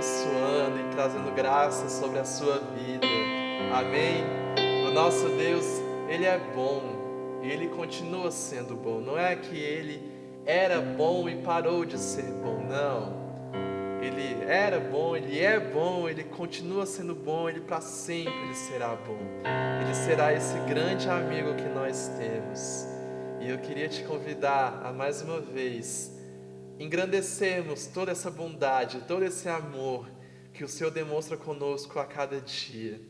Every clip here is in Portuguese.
abençoando e trazendo graça sobre a sua vida. Amém? O nosso Deus, Ele é bom e Ele continua sendo bom. Não é que Ele era bom e parou de ser bom, não. Ele era bom, Ele é bom, Ele continua sendo bom, Ele para sempre Ele será bom. Ele será esse grande amigo que nós temos. E eu queria te convidar a mais uma vez engrandecermos toda essa bondade, todo esse amor que o Senhor demonstra conosco a cada dia.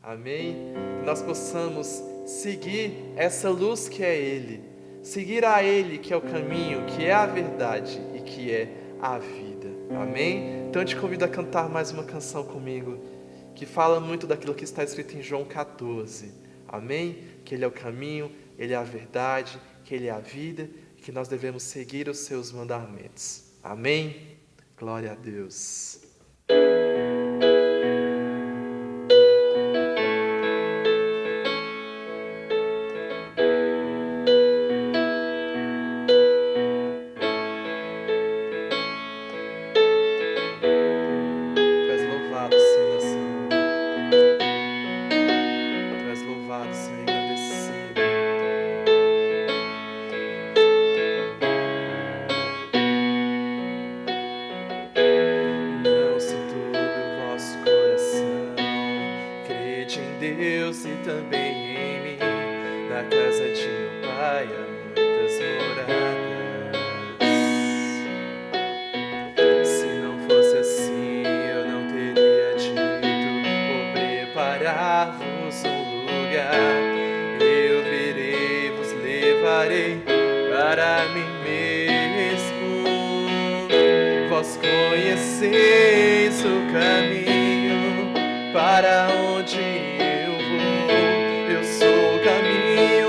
Amém? Que nós possamos seguir essa luz que é Ele, seguir a Ele que é o caminho, que é a verdade e que é a vida. Amém? Então eu te convido a cantar mais uma canção comigo, que fala muito daquilo que está escrito em João 14. Amém? Que Ele é o caminho, Ele é a verdade, que Ele é a vida, e que nós devemos seguir os seus mandamentos. Amém? Glória a Deus. Deus e também em mim, na casa de meu Pai há muitas moradas. Se não fosse assim, eu não teria dito, vou preparar-vos um lugar. Eu virei, vos levarei para mim mesmo. Vós conheceis o caminho para onde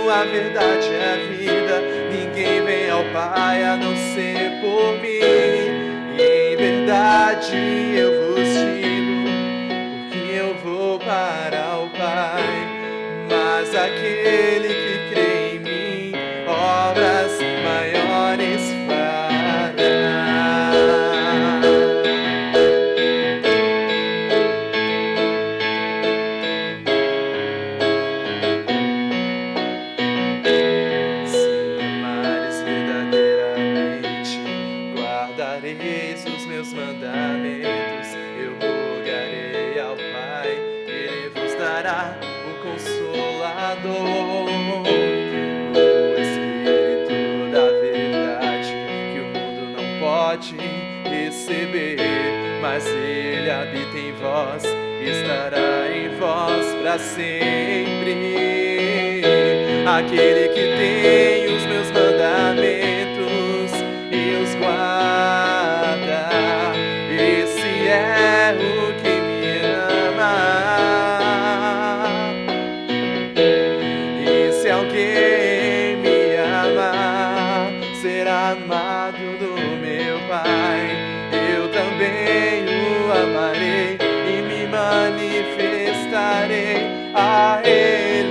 a verdade é a vida, ninguém vem ao Pai a não ser por mim. E em verdade eu vos digo, porque eu vou para o Pai. Mas aquele que crê em mim, obras maiores fará. Os meus mandamentos, eu rogarei ao Pai, Ele vos dará o Consolador, o Espírito da verdade, que o mundo não pode receber, mas Ele habita em vós, estará em vós para sempre. Aquele que tem os meus mandamentos e os guarda, esse é o que me ama. E se alguém me ama, será amado do meu Pai. Eu também o amarei e me manifestarei a Ele.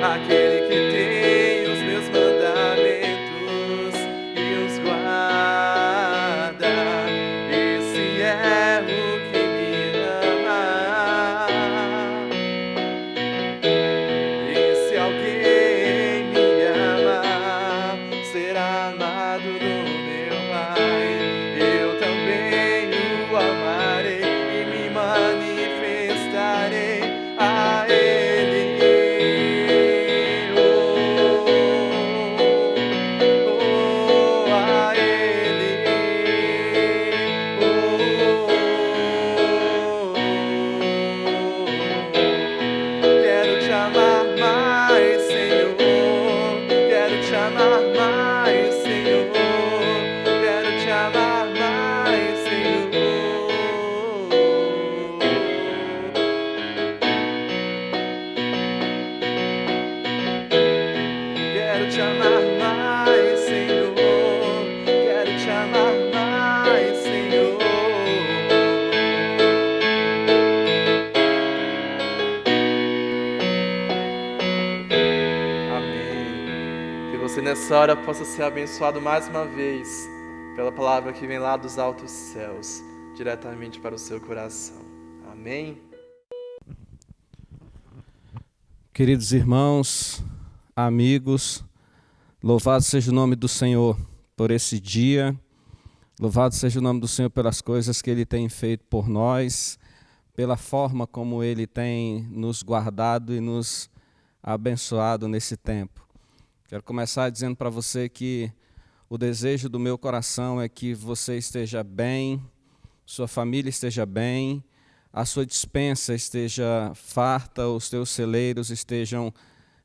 Aquele que tem os meus mandamentos e os guarda, esse é o que me ama. E se alguém me ama, será amado do meu Pai. Eu também o amarei e me manifestarei a você nessa hora possa ser abençoado mais uma vez pela palavra que vem lá dos altos céus, diretamente para o seu coração. Amém? Queridos irmãos, amigos, louvado seja o nome do Senhor por esse dia, louvado seja o nome do Senhor pelas coisas que Ele tem feito por nós, pela forma como Ele tem nos guardado e nos abençoado nesse tempo. Quero começar dizendo para você que o desejo do meu coração é que você esteja bem, sua família esteja bem, a sua despensa esteja farta, os teus celeiros estejam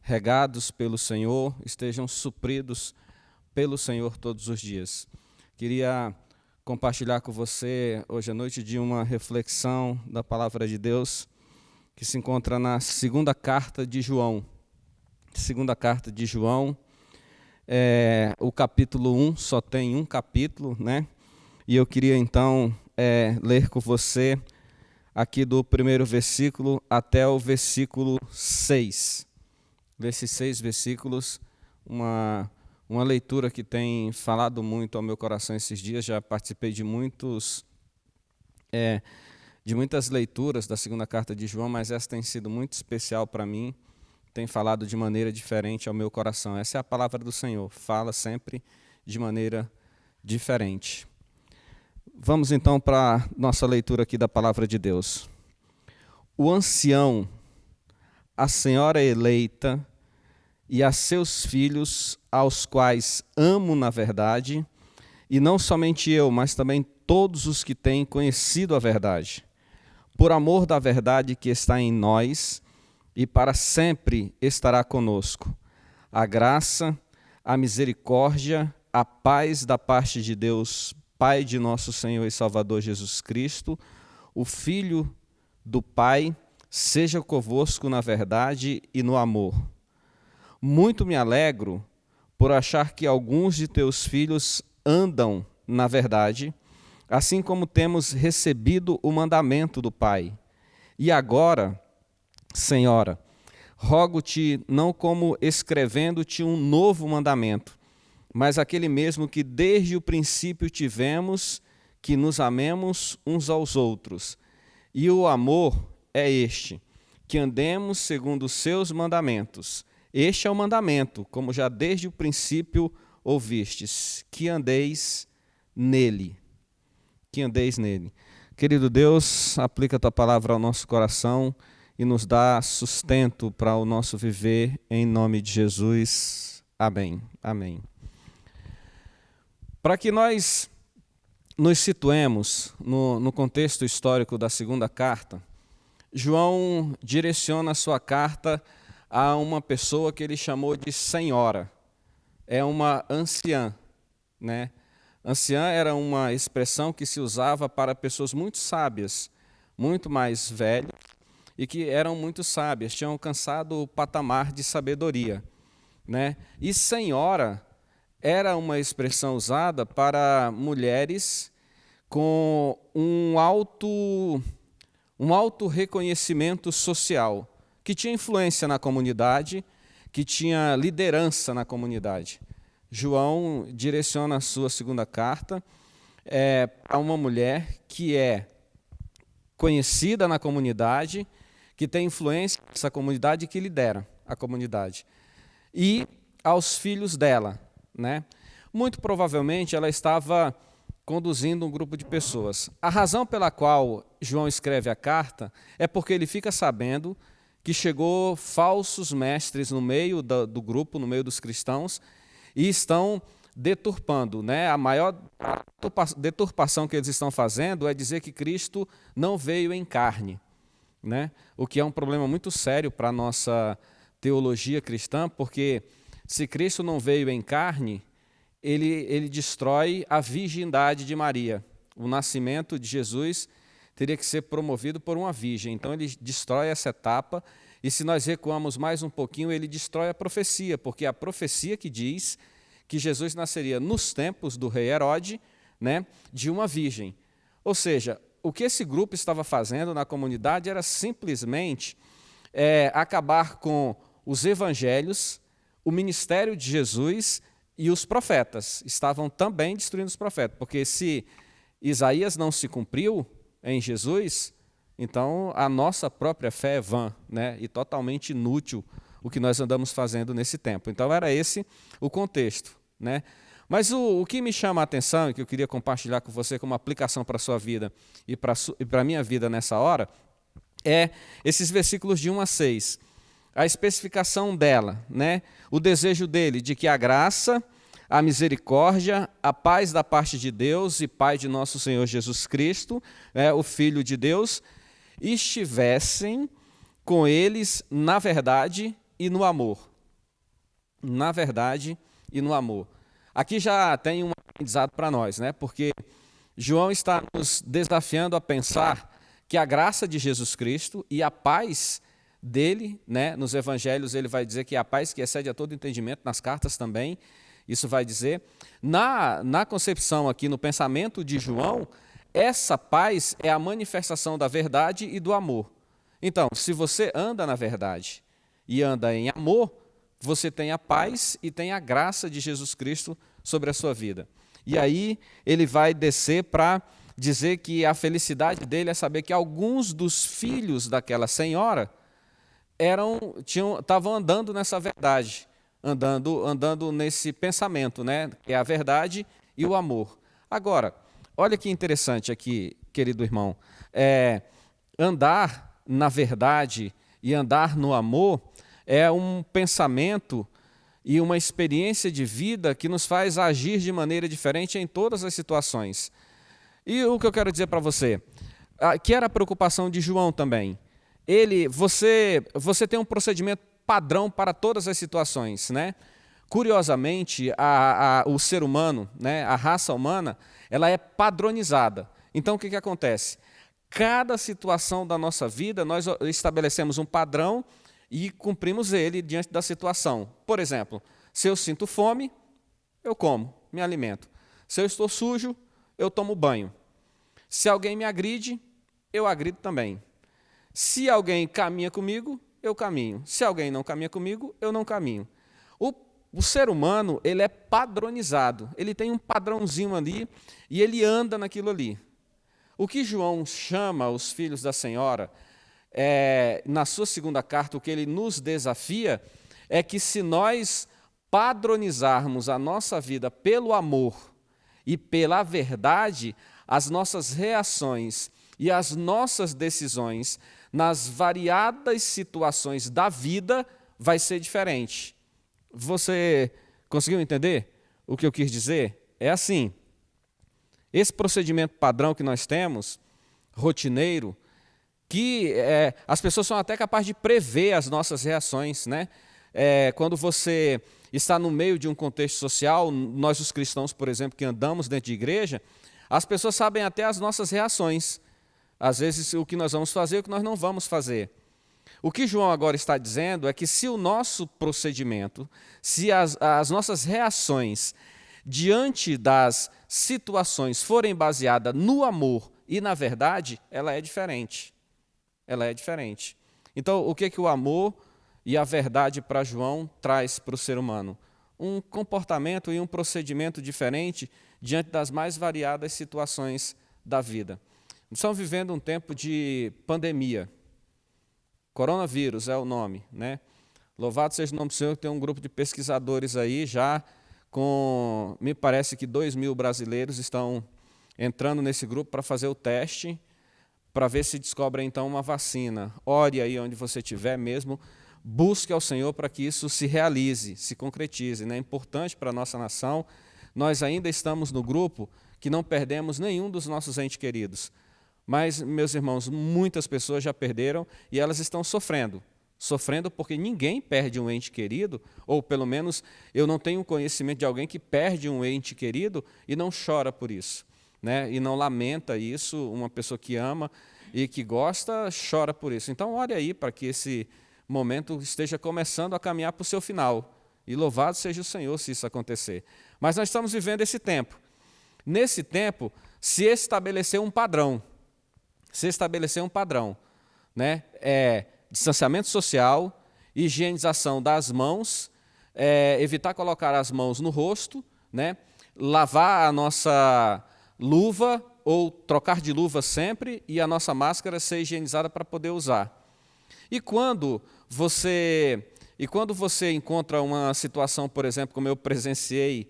regados pelo Senhor, estejam supridos pelo Senhor todos os dias. Queria compartilhar com você hoje à noite de uma reflexão da palavra de Deus que se encontra na segunda carta de João. Segunda carta de João, o capítulo 1, só tem um capítulo, né? E eu queria então ler com você aqui do primeiro versículo até o versículo 6. Desses 6 versículos, uma leitura que tem falado muito ao meu coração esses dias. Já participei de muitas leituras da segunda carta de João, mas essa tem sido muito especial para mim, tem falado de maneira diferente ao meu coração. Essa é a palavra do Senhor, fala sempre de maneira diferente. Vamos então para a nossa leitura aqui da palavra de Deus. O ancião, a senhora eleita e a seus filhos, aos quais amo na verdade, e não somente eu, mas também todos os que têm conhecido a verdade, por amor da verdade que está em nós, e para sempre estará conosco. A graça, a misericórdia, a paz da parte de Deus, Pai de nosso Senhor e Salvador Jesus Cristo, o Filho do Pai, seja convosco na verdade e no amor. Muito me alegro por achar que alguns de teus filhos andam na verdade, assim como temos recebido o mandamento do Pai. E agora, Senhora, rogo-te não como escrevendo-te um novo mandamento, mas aquele mesmo que desde o princípio tivemos, que nos amemos uns aos outros. E o amor é este, que andemos segundo os seus mandamentos. Este é o mandamento, como já desde o princípio ouvistes, que andeis nele. Que andeis nele. Querido Deus, aplica a tua palavra ao nosso coração e nos dá sustento para o nosso viver, em nome de Jesus. Amém. Amém. Para que nós nos situemos no contexto histórico da segunda carta, João direciona a sua carta a uma pessoa que ele chamou de senhora. É uma anciã, né? Anciã era uma expressão que se usava para pessoas muito sábias, muito mais velhas, e que eram muito sábias, tinham alcançado o patamar de sabedoria, né? E senhora era uma expressão usada para mulheres com um alto reconhecimento social, que tinha influência na comunidade, que tinha liderança na comunidade. João direciona a sua segunda carta a uma mulher que é conhecida na comunidade, que tem influência nessa comunidade e que lidera a comunidade. E aos filhos dela, né? Muito provavelmente ela estava conduzindo um grupo de pessoas. A razão pela qual João escreve a carta é porque ele fica sabendo que chegou falsos mestres no meio do grupo, no meio dos cristãos, e estão deturpando, né? A maior deturpação que eles estão fazendo é dizer que Cristo não veio em carne, né? O que é um problema muito sério para a nossa teologia cristã, porque se Cristo não veio em carne, ele destrói a virgindade de Maria. O nascimento de Jesus teria que ser promovido por uma virgem. Então ele destrói essa etapa, e se nós recuamos mais um pouquinho, ele destrói a profecia, porque é a profecia que diz que Jesus nasceria nos tempos do rei Herodes, né, de uma virgem. Ou seja, o que esse grupo estava fazendo na comunidade era simplesmente acabar com os evangelhos, o ministério de Jesus e os profetas estavam também destruindo os profetas, porque se Isaías não se cumpriu em Jesus, então a nossa própria fé é vã, né? E totalmente inútil o que nós andamos fazendo nesse tempo. Então era esse o contexto, né? Mas o que me chama a atenção e que eu queria compartilhar com você como aplicação para a sua vida e para a minha vida nessa hora, é esses versículos de 1 a 6. A especificação dela, né? O desejo dele de que a graça, a misericórdia, a paz da parte de Deus e Pai de nosso Senhor Jesus Cristo, o Filho de Deus, estivessem com eles na verdade e no amor. Na verdade e no amor. Aqui já tem um aprendizado para nós, né? Porque João está nos desafiando a pensar que a graça de Jesus Cristo e a paz dele, né? Nos evangelhos ele vai dizer que é a paz que excede a todo entendimento, nas cartas também, isso vai dizer. Na concepção aqui, no pensamento de João, essa paz é a manifestação da verdade e do amor. Então, se você anda na verdade e anda em amor, você tem a paz e tem a graça de Jesus Cristo sobre a sua vida. E aí ele vai descer para dizer que a felicidade dele é saber que alguns dos filhos daquela senhora estavam andando nessa verdade, andando nesse pensamento, né? Que é a verdade e o amor. Agora, olha que interessante aqui, querido irmão, andar na verdade e andar no amor é um pensamento e uma experiência de vida que nos faz agir de maneira diferente em todas as situações. E o que eu quero dizer para você, que era a preocupação de João também. Você tem um procedimento padrão para todas as situações, né? Curiosamente, o ser humano, né, a raça humana, ela é padronizada. Então, o que acontece? Cada situação da nossa vida, nós estabelecemos um padrão e cumprimos ele diante da situação. Por exemplo, se eu sinto fome, eu como, me alimento. Se eu estou sujo, eu tomo banho. Se alguém me agride, eu agrido também. Se alguém caminha comigo, eu caminho. Se alguém não caminha comigo, eu não caminho. O ser humano, ele é padronizado. Ele tem um padrãozinho ali e ele anda naquilo ali. O que João chama os filhos da Senhora, na sua segunda carta, o que ele nos desafia é que se nós padronizarmos a nossa vida pelo amor e pela verdade, as nossas reações e as nossas decisões nas variadas situações da vida vai ser diferente. Você conseguiu entender o que eu quis dizer? É assim, esse procedimento padrão que nós temos, rotineiro, que as pessoas são até capazes de prever as nossas reações, né? Quando você está no meio de um contexto social, nós os cristãos, por exemplo, que andamos dentro de igreja, as pessoas sabem até as nossas reações. Às vezes, o que nós vamos fazer e o que nós não vamos fazer. O que João agora está dizendo é que se o nosso procedimento, se as nossas reações diante das situações forem baseadas no amor e na verdade, ela é diferente. Ela é diferente. Então, o que o amor e a verdade para João traz para o ser humano? Um comportamento e um procedimento diferente diante das mais variadas situações da vida. Estamos vivendo um tempo de pandemia. Coronavírus é o nome, né? Louvado seja o nome do Senhor, que tem um grupo de pesquisadores aí já com, me parece que 2.000 brasileiros estão entrando nesse grupo para fazer o teste, para ver se descobre então uma vacina. Ore aí onde você estiver mesmo, busque ao Senhor para que isso se realize, se concretize, né? É importante para a nossa nação. Nós ainda estamos no grupo que não perdemos nenhum dos nossos entes queridos. Mas, meus irmãos, muitas pessoas já perderam e elas estão sofrendo. Sofrendo porque ninguém perde um ente querido, ou pelo menos eu não tenho conhecimento de alguém que perde um ente querido e não chora por isso, né? E não lamenta isso. Uma pessoa que ama e que gosta chora por isso. Então, ore aí para que esse momento esteja começando a caminhar para o seu final. E louvado seja o Senhor se isso acontecer. Mas nós estamos vivendo esse tempo. Nesse tempo, se estabeleceu um padrão. Né? Distanciamento social, higienização das mãos, evitar colocar as mãos no rosto, né? Lavar a nossa luva ou trocar de luva sempre e a nossa máscara ser higienizada para poder usar. E quando você encontra uma situação, por exemplo, como eu presenciei,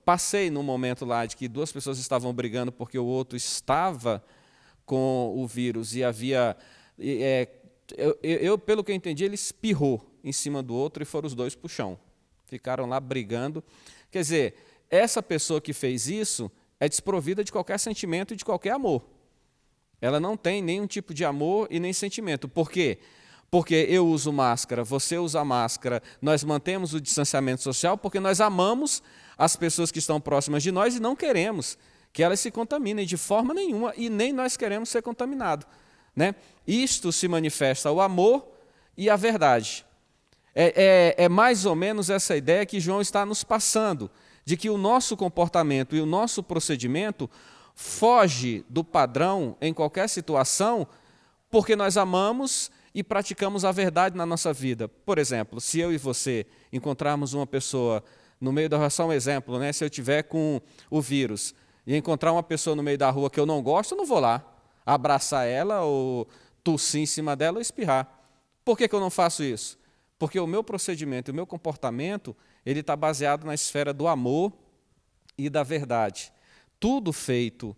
passei num momento lá de que duas pessoas estavam brigando porque o outro estava com o vírus e havia... pelo que eu entendi, ele espirrou em cima do outro e foram os dois para o chão. Ficaram lá brigando. Quer dizer, essa pessoa que fez isso é desprovida de qualquer sentimento e de qualquer amor. Ela não tem nenhum tipo de amor e nem sentimento. Por quê? Porque eu uso máscara, você usa máscara, nós mantemos o distanciamento social porque nós amamos as pessoas que estão próximas de nós e não queremos que elas se contaminem de forma nenhuma e nem nós queremos ser contaminados, né? Isto se manifesta o amor e a verdade. É mais ou menos essa ideia que João está nos passando, de que o nosso comportamento e o nosso procedimento foge do padrão em qualquer situação, porque nós amamos e praticamos a verdade na nossa vida. Por exemplo, se eu e você encontrarmos uma pessoa no meio da rua, só um exemplo, né? Se eu tiver com o vírus e encontrar uma pessoa no meio da rua que eu não gosto, eu não vou lá abraçar ela ou tossir em cima dela ou espirrar. Por que eu não faço isso? Porque o meu procedimento, o meu comportamento, ele está baseado na esfera do amor e da verdade. Tudo feito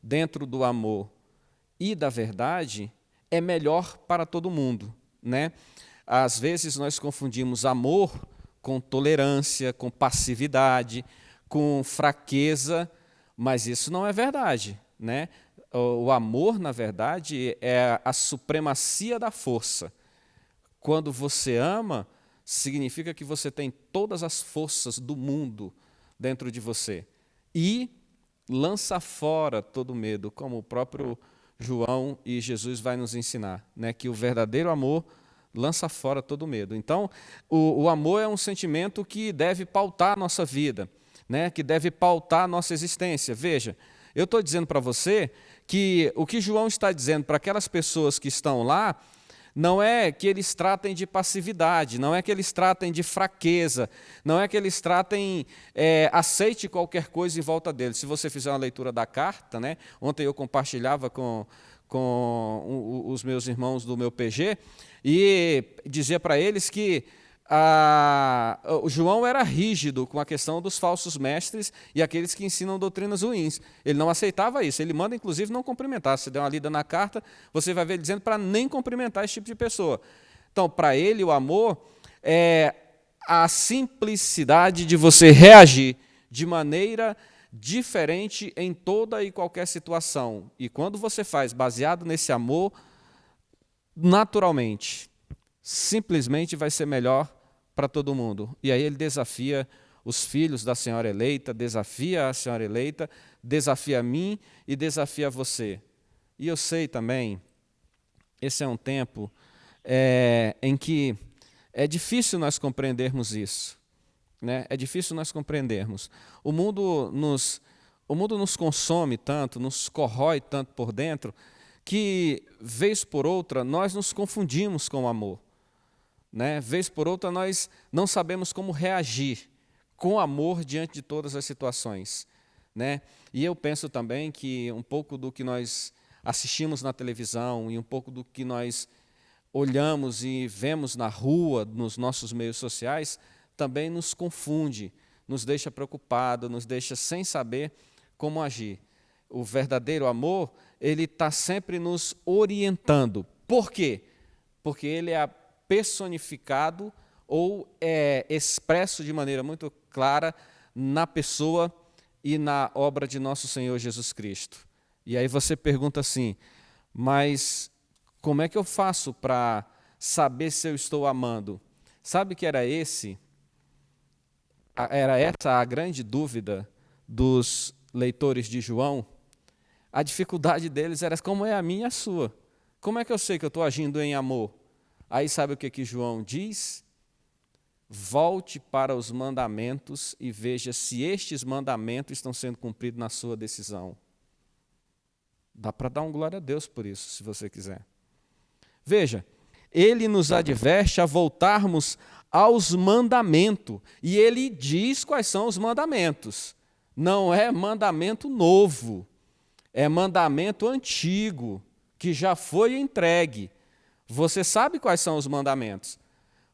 dentro do amor e da verdade é melhor para todo mundo, né? Às vezes nós confundimos amor com tolerância, com passividade, com fraqueza, mas isso não é verdade, né? O amor, na verdade, é a supremacia da força. Quando você ama, significa que você tem todas as forças do mundo dentro de você. E lança fora todo medo, como o próprio João e Jesus vai nos ensinar, né? Que o verdadeiro amor lança fora todo medo. Então, o amor é um sentimento que deve pautar a nossa vida, né? Que deve pautar a nossa existência. Veja, eu estou dizendo para você que o que João está dizendo para aquelas pessoas que estão lá, não é que eles tratem de passividade, não é que eles tratem de fraqueza, não é que eles tratem, aceite qualquer coisa em volta deles. Se você fizer uma leitura da carta, né? Ontem eu compartilhava com os meus irmãos do meu PG e dizia para eles que o João era rígido com a questão dos falsos mestres e aqueles que ensinam doutrinas ruins. Ele não aceitava isso. Ele manda, inclusive, não cumprimentar. Se der uma lida na carta, você vai ver ele dizendo para nem cumprimentar esse tipo de pessoa. Então, para ele, o amor é a simplicidade de você reagir de maneira diferente em toda e qualquer situação. E quando você faz baseado nesse amor, naturalmente, simplesmente vai ser melhor para todo mundo. E aí ele desafia os filhos da senhora eleita, desafia a senhora eleita, desafia a mim e desafia a você. E eu sei também, esse é um tempo em que é difícil nós compreendermos isso, né? É difícil nós compreendermos. O mundo nos consome tanto, nos corrói tanto por dentro, que, vez por outra, nós nos confundimos com o amor. Né? Vez por outra, nós não sabemos como reagir com amor diante de todas as situações. Né? E eu penso também que um pouco do que nós assistimos na televisão e um pouco do que nós olhamos e vemos na rua, nos nossos meios sociais, também nos confunde, nos deixa preocupado, nos deixa sem saber como agir. O verdadeiro amor, ele está sempre nos orientando. Por quê? Porque ele é personificado ou é expresso de maneira muito clara na pessoa e na obra de nosso Senhor Jesus Cristo. E aí você pergunta assim, mas como é que eu faço para saber se eu estou amando? Sabe que era essa a grande dúvida dos leitores de João? A dificuldade deles era como é a minha e a sua. Como é que eu sei que eu estou agindo em amor? Aí sabe o que João diz? Volte para os mandamentos e veja se estes mandamentos estão sendo cumpridos na sua decisão. Dá para dar um glória a Deus por isso, se você quiser. Veja, ele nos adverte a voltarmos aos mandamentos. E ele diz quais são os mandamentos. Não é mandamento novo, é mandamento antigo, que já foi entregue. Você sabe quais são os mandamentos.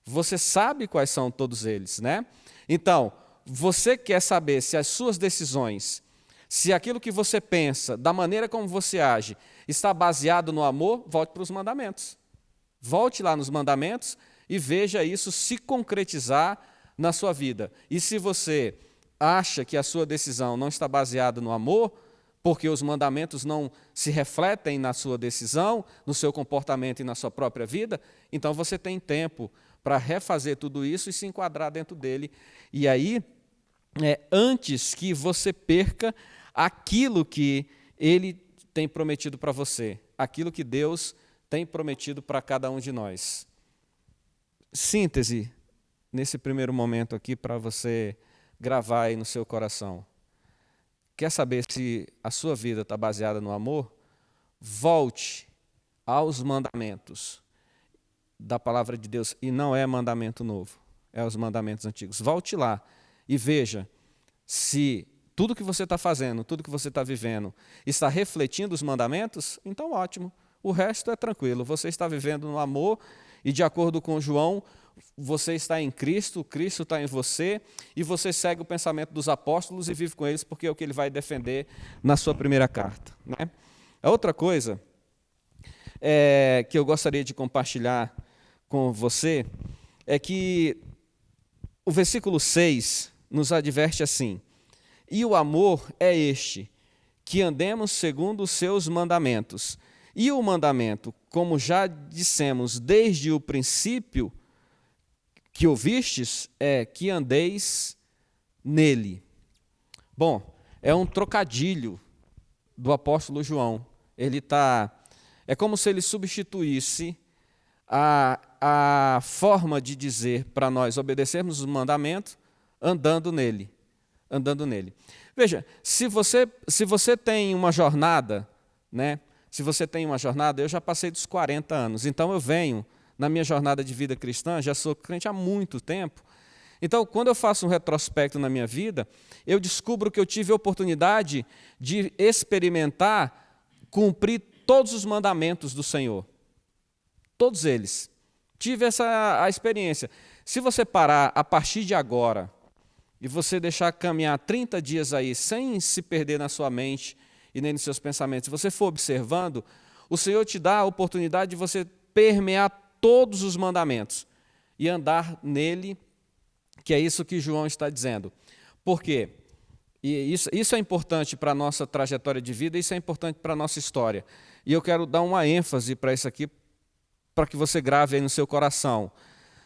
Você sabe quais são todos eles, né? Então, você quer saber se as suas decisões, se aquilo que você pensa, da maneira como você age, está baseado no amor, volte para os mandamentos. Volte lá nos mandamentos e veja isso se concretizar na sua vida. E se você acha que a sua decisão não está baseada no amor, porque os mandamentos não se refletem na sua decisão, no seu comportamento e na sua própria vida, então você tem tempo para refazer tudo isso e se enquadrar dentro dele. E aí, antes que você perca aquilo que ele tem prometido para você, aquilo que Deus tem prometido para cada um de nós. Síntese, nesse primeiro momento aqui, para você gravar aí no seu coração. Quer saber se a sua vida está baseada no amor? Volte aos mandamentos da palavra de Deus. E não é mandamento novo, é os mandamentos antigos. Volte lá e veja se tudo que você está fazendo, tudo que você está vivendo, está refletindo os mandamentos. Então, ótimo. O resto é tranquilo. Você está vivendo no amor e, de acordo com João, você está em Cristo, Cristo está em você, e você segue o pensamento dos apóstolos e vive com eles, porque é o que ele vai defender na sua primeira carta, né? A outra coisa que eu gostaria de compartilhar com você é que o versículo 6 nos adverte assim: e o amor é este, que andemos segundo os seus mandamentos. E o mandamento, como já dissemos desde o princípio que ouvistes, é que andeis nele. Bom, é um trocadilho do apóstolo João. É como se ele substituísse a forma de dizer para nós obedecermos os mandamentos andando nele. Andando nele. Veja, se você tem uma jornada, né? Se você tem uma jornada, eu já passei dos 40 anos, então eu venho na minha jornada de vida cristã, já sou crente há muito tempo. Então, quando eu faço um retrospecto na minha vida, eu descubro que eu tive a oportunidade de experimentar, cumprir todos os mandamentos do Senhor. Todos eles. Tive a experiência. Se você parar a partir de agora e você deixar caminhar 30 dias aí, sem se perder na sua mente e nem nos seus pensamentos, se você for observando, o Senhor te dá a oportunidade de você permear todos os mandamentos e andar nele, que é isso que João está dizendo. Por quê? E isso é importante para a nossa trajetória de vida, isso é importante para a nossa história. E eu quero dar uma ênfase para isso aqui, para que você grave aí no seu coração.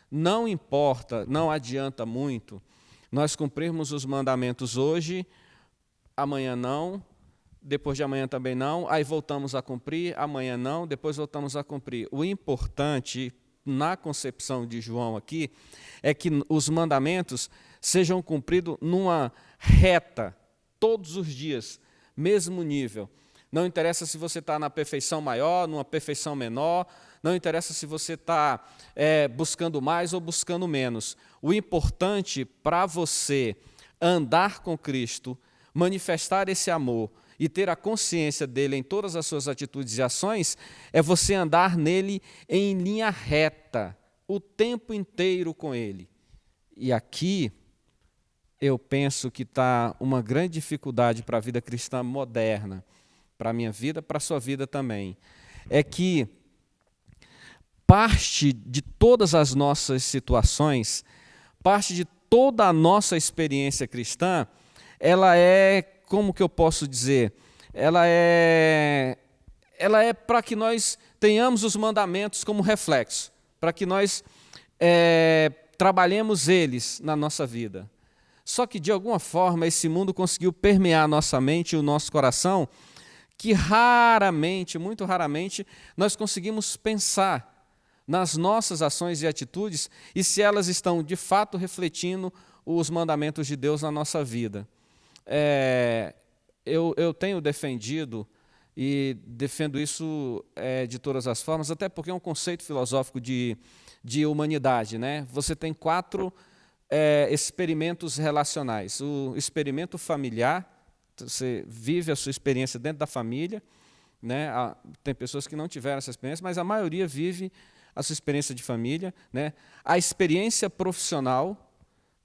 Não importa, não adianta muito nós cumprirmos os mandamentos hoje, amanhã não, depois de amanhã também não, aí voltamos a cumprir, amanhã não, depois voltamos a cumprir. O importante, na concepção de João aqui, é que os mandamentos sejam cumpridos numa reta, todos os dias, mesmo nível. Não interessa se você está na perfeição maior, numa perfeição menor, não interessa se você está buscando mais ou buscando menos. O importante para você andar com Cristo, manifestar esse amor e ter a consciência dele em todas as suas atitudes e ações, é você andar nele em linha reta, o tempo inteiro com ele. E aqui eu penso que está uma grande dificuldade para a vida cristã moderna, para a minha vida, para a sua vida também. É que parte de todas as nossas situações, parte de toda a nossa experiência cristã, ela é, como que eu posso dizer, ela é para que nós tenhamos os mandamentos como reflexo, para que nós trabalhemos eles na nossa vida. Só que, de alguma forma, esse mundo conseguiu permear a nossa mente e o nosso coração, que raramente, muito raramente, nós conseguimos pensar nas nossas ações e atitudes e se elas estão, de fato, refletindo os mandamentos de Deus na nossa vida. Eu tenho defendido e defendo isso de todas as formas, até porque é um conceito filosófico de humanidade, né? Você tem 4 experimentos relacionais. O experimento familiar, você vive a sua experiência dentro da família, né? Tem pessoas que não tiveram essa experiência, mas a maioria vive a sua experiência de família, né? A experiência profissional,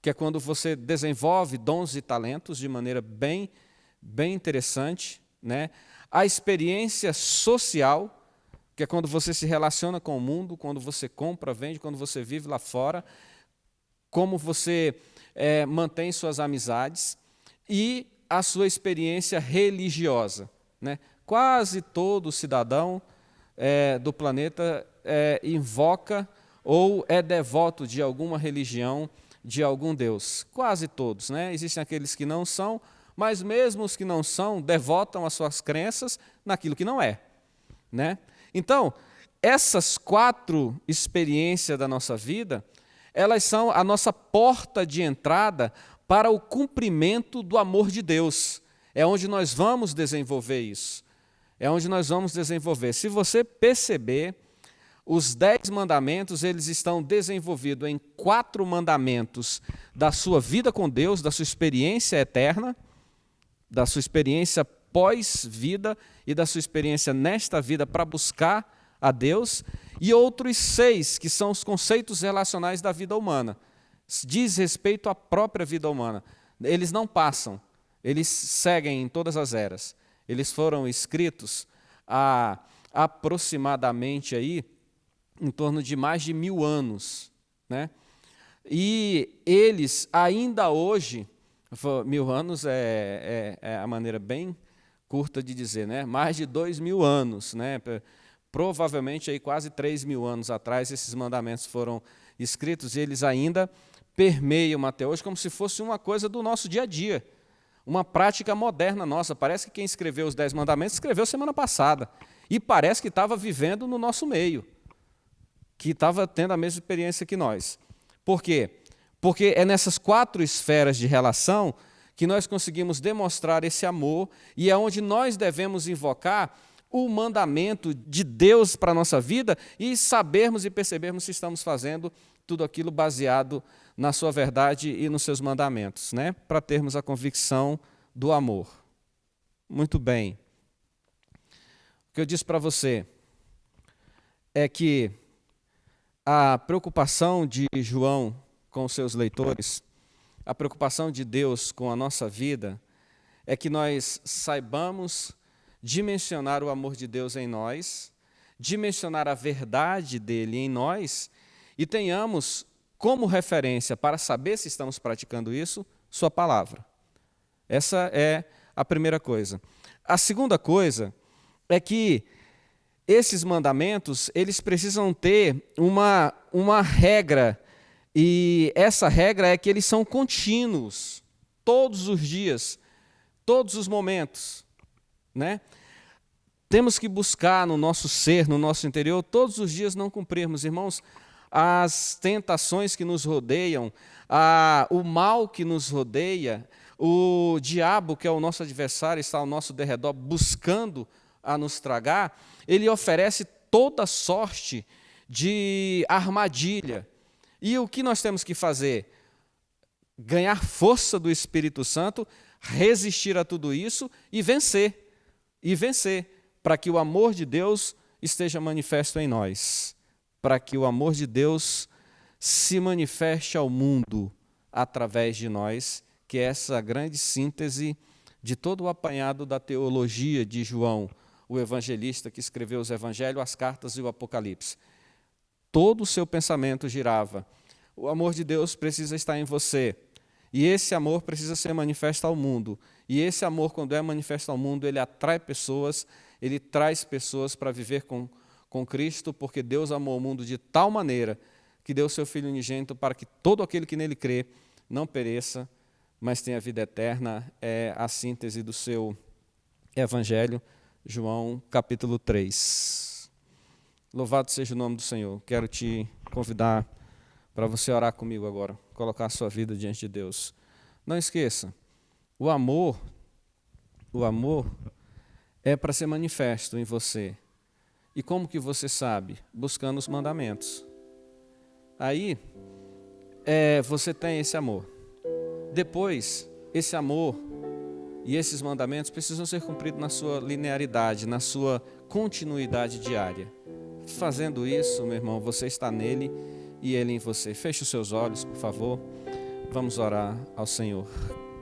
que é quando você desenvolve dons e talentos de maneira bem interessante, né? A experiência social, que é quando você se relaciona com o mundo, quando você compra, vende, quando você vive lá fora, como você mantém suas amizades, e a sua experiência religiosa, né? Quase todo cidadão do planeta invoca ou é devoto de alguma religião, de algum Deus. Quase todos, né? Existem aqueles que não são, mas mesmo os que não são, devotam as suas crenças naquilo que não é, né? Então, essas 4 experiências da nossa vida, elas são a nossa porta de entrada para o cumprimento do amor de Deus. É onde nós vamos desenvolver isso. É onde nós vamos desenvolver. Se você perceber, os 10 mandamentos, eles estão desenvolvidos em 4 mandamentos da sua vida com Deus, da sua experiência eterna, da sua experiência pós-vida e da sua experiência nesta vida para buscar a Deus, e outros 6, que são os conceitos relacionais da vida humana. Diz respeito à própria vida humana. Eles não passam, eles seguem em todas as eras. Eles foram escritos há aproximadamente aí, em torno de mais de 1000 anos, né? E eles ainda hoje, 1000 anos é a maneira bem curta de dizer, né? Mais de 2000 anos, né? Provavelmente aí quase 3000 anos atrás esses mandamentos foram escritos e eles ainda permeiam até hoje como se fosse uma coisa do nosso dia a dia, uma prática moderna nossa. Parece que quem escreveu os 10 mandamentos escreveu semana passada e parece que estava vivendo no nosso meio, que estava tendo a mesma experiência que nós. Por quê? Porque é nessas 4 esferas de relação que nós conseguimos demonstrar esse amor e é onde nós devemos invocar o mandamento de Deus para a nossa vida e sabermos e percebermos se estamos fazendo tudo aquilo baseado na sua verdade e nos seus mandamentos, né? Para termos a convicção do amor. Muito bem. O que eu disse para você é que a preocupação de João com os seus leitores, a preocupação de Deus com a nossa vida, é que nós saibamos dimensionar o amor de Deus em nós, dimensionar a verdade dele em nós e tenhamos como referência para saber se estamos praticando isso, sua palavra. Essa é a primeira coisa. A segunda coisa é que esses mandamentos, eles precisam ter uma regra, e essa regra é que eles são contínuos, todos os dias, todos os momentos, né? Temos que buscar no nosso ser, no nosso interior, todos os dias não cumprirmos, irmãos, as tentações que nos rodeiam, o mal que nos rodeia, o diabo, que é o nosso adversário, está ao nosso derredor buscando a nos tragar, ele oferece toda sorte de armadilha. E o que nós temos que fazer? Ganhar força do Espírito Santo, resistir a tudo isso e vencer, para que o amor de Deus esteja manifesto em nós, para que o amor de Deus se manifeste ao mundo através de nós, que é essa grande síntese de todo o apanhado da teologia de João, o evangelista que escreveu os evangelhos, as cartas e o Apocalipse. Todo o seu pensamento girava: o amor de Deus precisa estar em você, e esse amor precisa ser manifesto ao mundo. E esse amor, quando é manifesto ao mundo, ele atrai pessoas, ele traz pessoas para viver com Cristo, porque Deus amou o mundo de tal maneira que deu o seu Filho unigênito para que todo aquele que nele crê não pereça, mas tenha vida eterna. É a síntese do seu evangelho, João capítulo 3. Louvado seja o nome do Senhor. Quero te convidar para você orar comigo agora, colocar a sua vida diante de Deus. Não esqueça, o amor é para ser manifesto em você. E como que você sabe? Buscando os mandamentos. Aí, você tem esse amor. Depois, esse amor e esses mandamentos precisam ser cumpridos na sua linearidade, na sua continuidade diária. Fazendo isso, meu irmão, você está nele e ele em você. Feche os seus olhos, por favor. Vamos orar ao Senhor.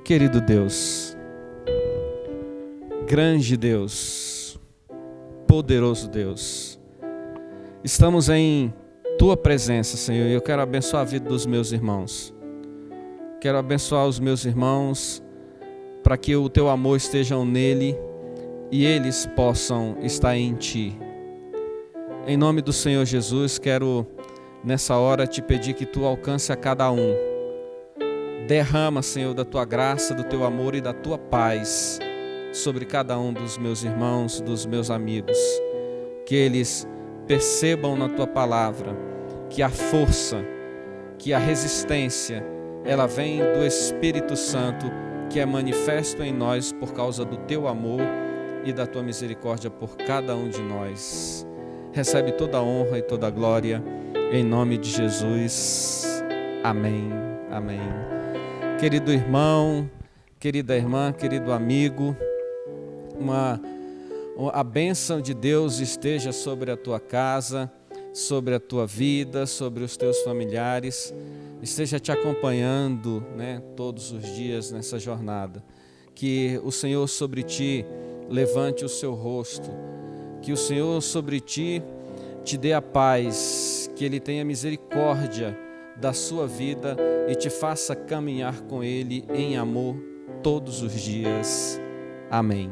Querido Deus, grande Deus, poderoso Deus, estamos em Tua presença, Senhor, e eu quero abençoar a vida dos meus irmãos. Quero abençoar os meus irmãos para que o Teu amor esteja nele e eles possam estar em Ti. Em nome do Senhor Jesus, quero nessa hora te pedir que Tu alcance a cada um. Derrama, Senhor, da Tua graça, do Teu amor e da Tua paz sobre cada um dos meus irmãos, dos meus amigos. Que eles percebam na Tua palavra que a força, que a resistência, ela vem do Espírito Santo, que é manifesto em nós por causa do Teu amor e da Tua misericórdia por cada um de nós. Recebe toda a honra e toda a glória, em nome de Jesus. Amém. Amém. Querido irmão, querida irmã, querido amigo, a bênção de Deus esteja sobre a tua casa, sobre a tua vida, sobre os teus familiares, esteja te acompanhando, todos os dias nessa jornada. Que o Senhor sobre ti levante o seu rosto, que o Senhor sobre ti te dê a paz, que Ele tenha misericórdia da sua vida e te faça caminhar com Ele em amor todos os dias. Amém.